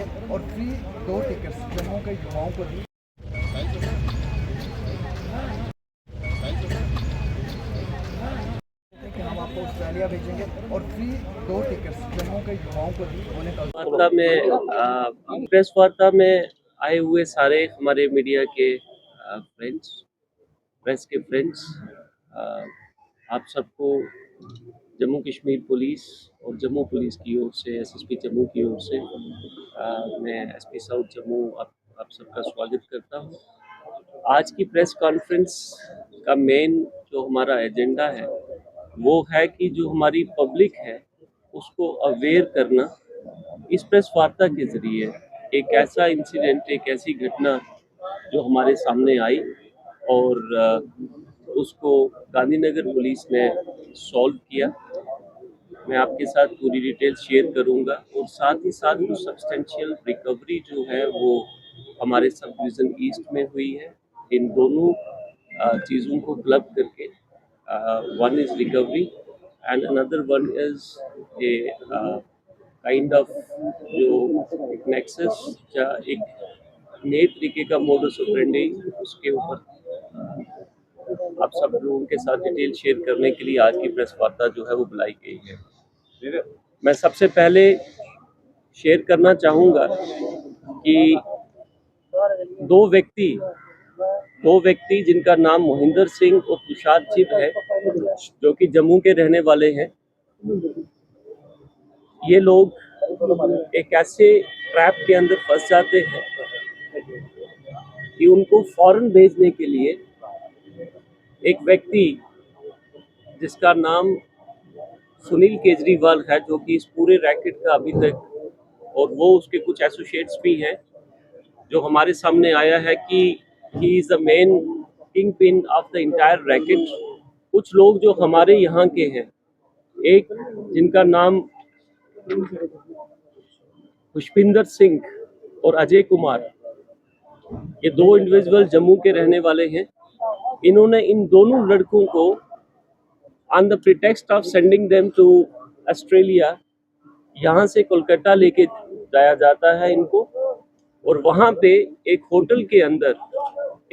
भेजेंगे और free 2 tickets Jammu के युवाओं को दी। कि हम आपको ऑस्ट्रेलिया भेजेंगे और फ्री 2 टिकट्स जम्मू के युवाओं को दी। वार्ता में प्रेस वार्ता में आए हुए सारे हमारे मीडिया के फ्रेंड्स, प्रेस के फ्रेंड्स, आप सबको जम्मू कश्मीर पुलिस और जम्मू पुलिस की ओर से, एसएसपी जम्मू की ओर से मैं एसपी साउथ जम्मू आप सबका स्वागत करता हूँ। आज की प्रेस कॉन्फ्रेंस का मेन जो हमारा एजेंडा है वो है कि जो हमारी पब्लिक है उसको अवेयर करना। इस प्रेस वार्ता के जरिए एक ऐसा इंसिडेंट, एक ऐसी घटना जो हमारे सामने आई और उसको गांधीनगर पुलिस ने सॉल्व किया, मैं आपके साथ पूरी डिटेल शेयर करूंगा और साथ ही साथ जो सब्सटेंशियल रिकवरी जो है वो हमारे सब डिवीज़न ईस्ट में हुई है। इन दोनों चीज़ों को क्लब करके one is recovery and another one is a kind of जो एक नेक्सस या एक नए तरीके का मोडस ऑपरेंडी, उसके ऊपर आप सब लोगों के साथ डिटेल शेयर करने के लिए आज की प्रेस वार्ता जो है वो बुलाई गई है। मैं सबसे पहले शेयर करना चाहूँगा कि दो व्यक्ति जिनका नाम मोहिंदर सिंह और तुषार चिब है, जो कि जम्मू के रहने वाले हैं, ये लोग एक ऐसे ट्रैप के अंदर फंस जाते हैं कि उनको फॉरेन भेजने के लिए एक व्यक्ति जिसका नाम सुनील केजरीवाल है, जो कि इस पूरे रैकेट का अभी तक, और वो उसके कुछ एसोसिएट्स भी हैं, जो हमारे सामने आया है कि he is the main king pin of the entire racket. कुछ लोग जो हमारे यहाँ के हैं, एक जिनका नाम पुष्पिंदर सिंह और अजय कुमार, ये दो इंडिविजुअल जम्मू के रहने वाले हैं। इन्होंने इन दोनों लड़कों को on the pretext of sending them to Australia, यहाँ से कोलकाता लेके जाया जाता है इनको, और वहाँ पे एक होटल के अंदर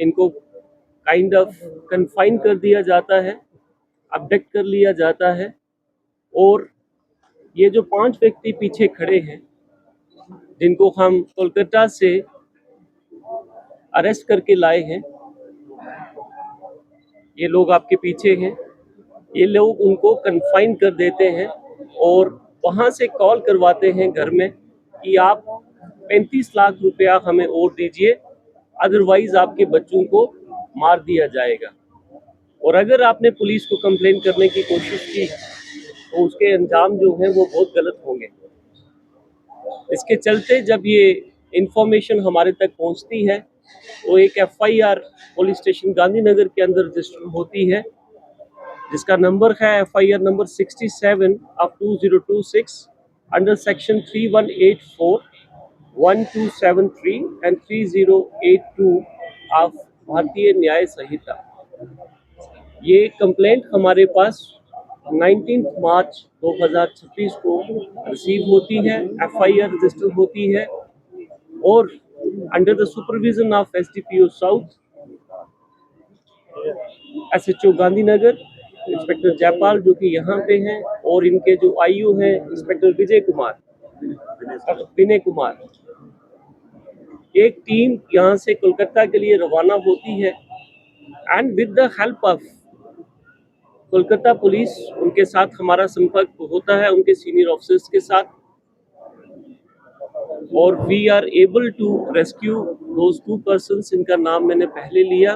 इनको काइंड ऑफ कन्फाइन कर दिया जाता है, अबडक्ट कर लिया जाता है। और ये जो 5 व्यक्ति पीछे खड़े हैं, जिनको हम कोलकाता से अरेस्ट करके लाए हैं, ये लोग आपके पीछे हैं, ये लोग उनको कन्फाइन कर देते हैं और वहाँ से कॉल करवाते हैं घर में कि आप 35 लाख रुपया हमें और दीजिए, अदरवाइज आपके बच्चों को मार दिया जाएगा। और अगर आपने पुलिस को कंप्लेन करने की कोशिश की तो उसके अंजाम जो हैं वो बहुत गलत होंगे। इसके चलते जब ये इंफॉर्मेशन हमारे तक पहुंचती है तो एक एफआईआर पुलिस स्टेशन गांधीनगर के अंदर रजिस्टर होती है, जिसका नंबर है FIR number 67 of 2026 under section 3184, 1273 and 3082 of भारतीय न्याय संहिता। ये कंप्लेंट हमारे पास 19 मार्च 2026 को रिसीव होती है, एफआईआर रजिस्टर होती है और under the supervision of SDPO south, SHO Gandhinagar, inspector Jaipal जो कि यहाँ पे हैं, और इनके जो आईओ हैं इंस्पेक्टर विनय कुमार, एक टीम यहाँ से कोलकाता के लिए रवाना होती है and with the help of Kolkata police, उनके साथ हमारा संपर्क होता है उनके सीनियर ऑफिसर्स के साथ, और we are able to rescue those 2 persons, इनका नाम मैंने पहले लिया।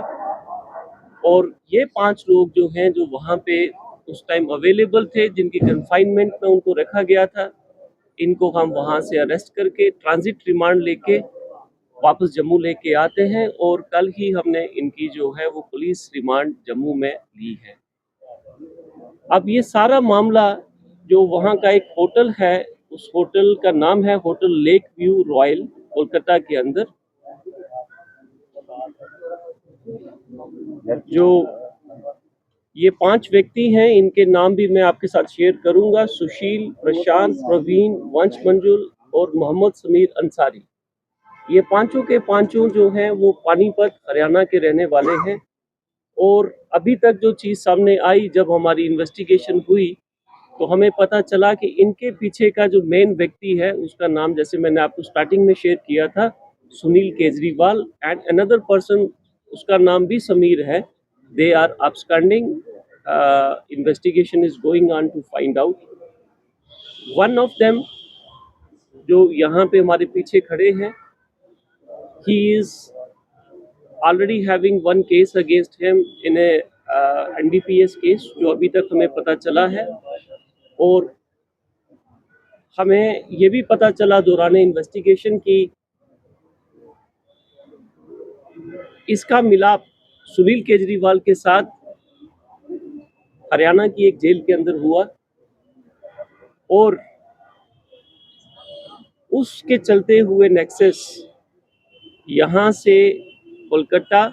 और ये 5 लोग जो हैं, जो वहाँ पे उस टाइम अवेलेबल थे, जिनकी कन्फाइनमेंट में उनको रखा गया था, इनको हम वहाँ से अरेस्ट करके ट्रांजिट रिमांड लेके वापस जम्मू लेके आते हैं, और कल ही हमने इनकी जो है वो पुलिस रिमांड जम्मू में ली है। अब ये सारा मामला, जो वहाँ का एक होटल है, उस होटल का नाम है hotel lake view royal, Kolkata के अंदर, जो ये 5 व्यक्ति हैं, इनके नाम भी मैं आपके साथ शेयर करूंगा। सुशील, प्रशांत, प्रवीण, वंश मंजुल और मोहम्मद समीर अंसारी, ये पांचों के पांचों जो हैं वो पानीपत हरियाणा के रहने वाले हैं। और अभी तक जो चीज़ सामने आई, जब हमारी इन्वेस्टिगेशन हुई तो हमें पता चला कि इनके पीछे का जो मेन व्यक्ति है उसका नाम, जैसे मैंने आपको स्टार्टिंग में शेयर किया था, Sunil Kejriwal, and another person उसका नाम भी समीर है। They are absconding. Investigation is going on to find out. One of them जो यहाँ पे हमारे पीछे खड़े हैं, he is already having one case against him in a NDPS case, जो अभी तक हमें पता चला है। और हमें ये भी पता चला दौरान इन्वेस्टिगेशन की इसका मिलाप सुनील केजरीवाल के साथ हरियाणा की एक जेल के अंदर हुआ, और उसके चलते हुए नेक्सस यहाँ से कोलकाता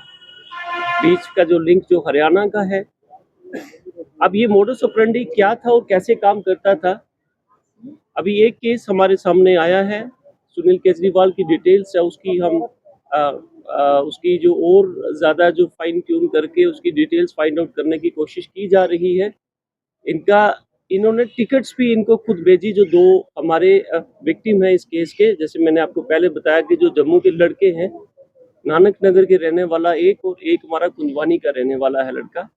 बीच का जो लिंक जो हरियाणा का है। अब ये मोडस ऑपरेंडी क्या था और कैसे काम करता था, अभी एक केस हमारे सामने आया है। सुनील केजरीवाल की डिटेल्स है उसकी हम उसकी जो और ज़्यादा जो फाइन ट्यून करके उसकी डिटेल्स फाइंड आउट करने की कोशिश की जा रही है। इन्होंने टिकट्स भी इनको खुद भेजी, जो दो हमारे विक्टिम हैं इस केस के। जैसे मैंने आपको पहले बताया कि जो जम्मू के लड़के हैं, नानक नगर के रहने वाला एक और एक हमारा कुंजवानी का रहने वाला है लड़का,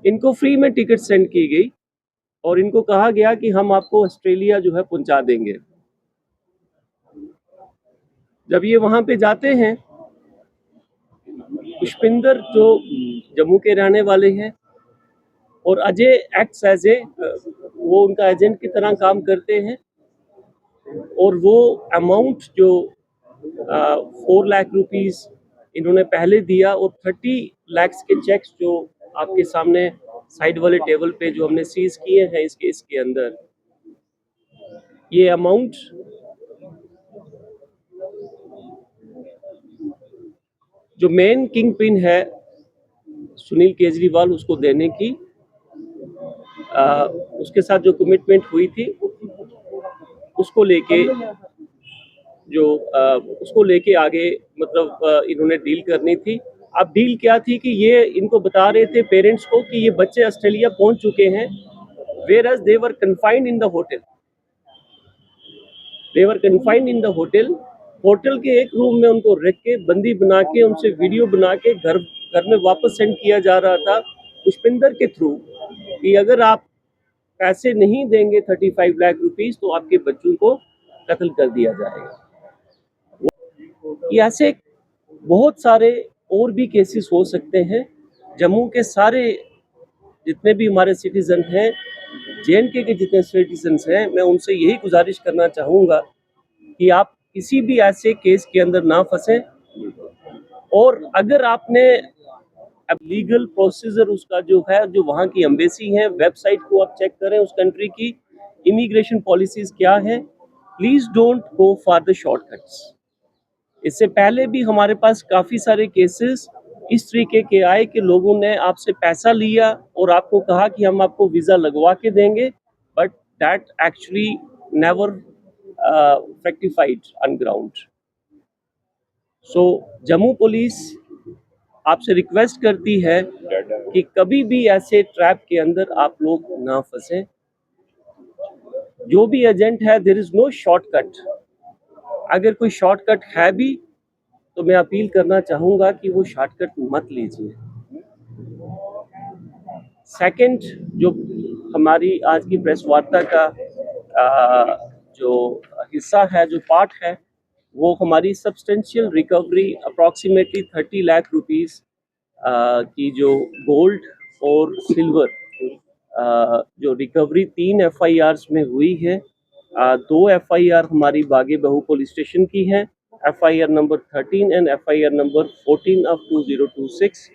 इनको फ्री में टिकट सेंड की गई और इनको कहा गया कि हम आपको ऑस्ट्रेलिया जो है पहुंचा देंगे। जब ये वहां पे जाते हैं, पुष्पिंदर जो जम्मू के रहने वाले हैं और अजय एक्ट्स एज ए वो उनका एजेंट की तरह काम करते हैं, और वो अमाउंट जो 4 लाख रुपीस इन्होंने पहले दिया और 30 लाख के चेक्स जो आपके सामने साइड वाले टेबल पे जो हमने सीज किए हैं इस केस के अंदर, ये अमाउंट जो मेन किंग पिन है सुनील केजरीवाल उसको देने की उसके साथ जो कमिटमेंट हुई थी उसको लेके उसको लेके आगे मतलब इन्होंने डील करनी थी। अब डील क्या थी कि ये इनको बता रहे थे पेरेंट्स को कि ये बच्चे ऑस्ट्रेलिया पहुंच चुके हैं, whereas they were confined in the hotel. They were confined in the hotel. Hotel के एक रूम में उनको रख के बंदी बना के उनसे वीडियो बना के घर में वापस सेंड किया जा रहा था पुष्पिंदर के थ्रू कि अगर आप पैसे नहीं देंगे 35 लाख रुपीस तो आपके बच्चों को कत्ल कर दिया जाएगा। ये ऐसे बहुत सारे और भी केसेस हो सकते हैं। जम्मू के सारे जितने भी हमारे सिटीजन हैं, JNK के जितने सिटीजन हैं, मैं उनसे यही गुजारिश करना चाहूँगा कि आप किसी भी ऐसे केस के अंदर ना फंसें, और अगर आपने अब लीगल प्रोसीजर उसका जो है, जो वहाँ की एम्बेसी है, वेबसाइट को आप चेक करें उस कंट्री की इमिग्रेशन पॉलिसीज क्या है। Please don't go for the shortcuts. इससे पहले भी हमारे पास काफ़ी सारे केसेस इस तरीके के आए कि लोगों ने आपसे पैसा लिया और आपको कहा कि हम आपको वीज़ा लगवा के देंगे, but that actually never fructified on ground. So Jammu police आपसे रिक्वेस्ट करती है कि कभी भी ऐसे ट्रैप के अंदर आप लोग ना फंसें। जो भी एजेंट है, देयर इज नो शॉर्टकट। अगर कोई शॉर्टकट है भी तो मैं अपील करना चाहूँगा कि वो शॉर्टकट मत लीजिए। सेकंड, जो हमारी आज की प्रेस वार्ता का जो हिस्सा है, जो पार्ट है, वो हमारी substantial recovery approximately 30 lakh rupees की जो गोल्ड और सिल्वर जो रिकवरी 3 FIRs में हुई है। 2 FIR हमारी बागे बहू पुलिस स्टेशन की है, FIR number 13 and FIR number 14 of 2026।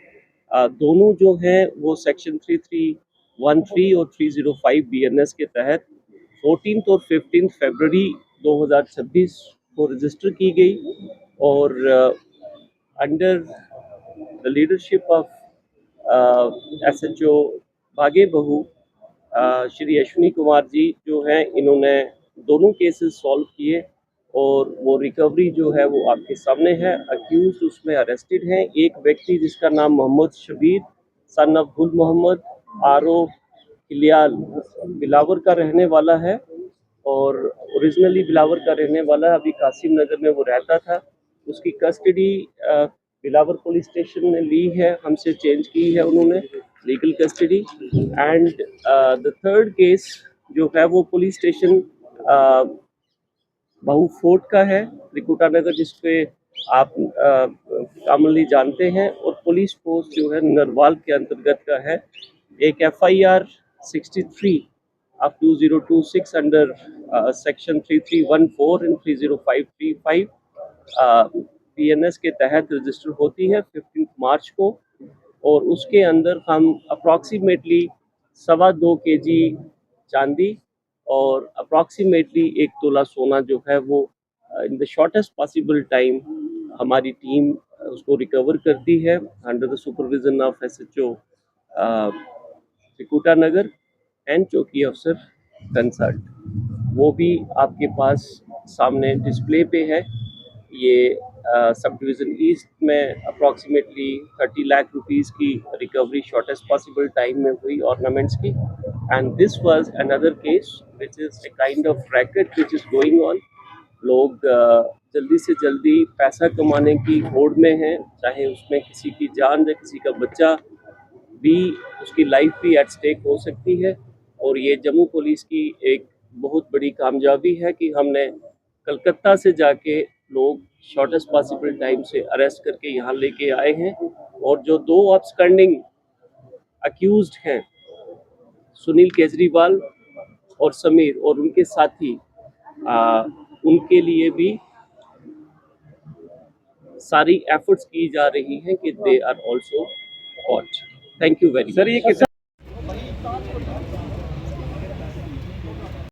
दोनों जो हैं वो सेक्शन 3313 और 305 BNS के तहत 14 और 15 फरवरी 2026 को रजिस्टर की गई, और under the leadership of SHO बागे बहू श्री अश्विनी कुमार जी जो हैं, इन्होंने दोनों केसेस सॉल्व किए और वो रिकवरी जो है वो आपके सामने है। अक्यूज उसमें अरेस्टेड हैं। एक व्यक्ति जिसका नाम मोहम्मद शबीर सन ऑफ गुल मोहम्मद आरो किलियाल बिलावर का रहने वाला है और ओरिजिनली बिलावर का रहने वाला है। अभी कासिम नगर में वो रहता था। उसकी कस्टडी बिलावर पुलिस स्टेशन ने ली है, हमसे चेंज की है उन्होंने legal custody. And the third case जो है वो पुलिस स्टेशन बहू फोर्ट का है त्रिकुटा नगर, जिसपे आप कॉमनली जानते हैं। और पुलिस पोस्ट जो है नरवाल के अंतर्गत का है। एक FIR 63 of 2026 under section 3314 and 30535 PNS के तहत रजिस्टर होती है 15 मार्च को। और उसके अंदर हम अप्रॉक्सीमेटली 2.25 kg चांदी और अप्रॉक्सीमेटली 1 तोला सोना जो है वो in the shortest possible time हमारी टीम उसको रिकवर करती है under the supervision of SHO Trikuta Nagar and चौकी अफसर कंसल्ट। वो भी आपके पास सामने डिस्प्ले पे है। ये सब डिवीज़न ईस्ट में अप्रॉक्सीमेटली 30 लाख रुपीस की रिकवरी शॉर्टेस्ट पॉसिबल टाइम में हुई ऑर्नामेंट्स की। And this was another case which is a kind of racket which is going on. लोग जल्दी से जल्दी पैसा कमाने की होड़ में हैं, चाहे उसमें किसी की जान या किसी का बच्चा भी, उसकी लाइफ भी एट स्टेक हो सकती है। और ये जम्मू पुलिस की एक बहुत बड़ी कामयाबी है कि हमने कलकत्ता से जाके लोग शॉर्टेस्ट पॉसिबल टाइम से अरेस्ट करके यहाँ लेके आए हैं। और जो 2 अपस्टैंडिंग अक्यूज्ड हैं सुनील केजरीवाल और समीर और उनके साथी, उनके लिए भी सारी एफर्ट्स की जा रही हैं कि they are also caught. Thank you very much.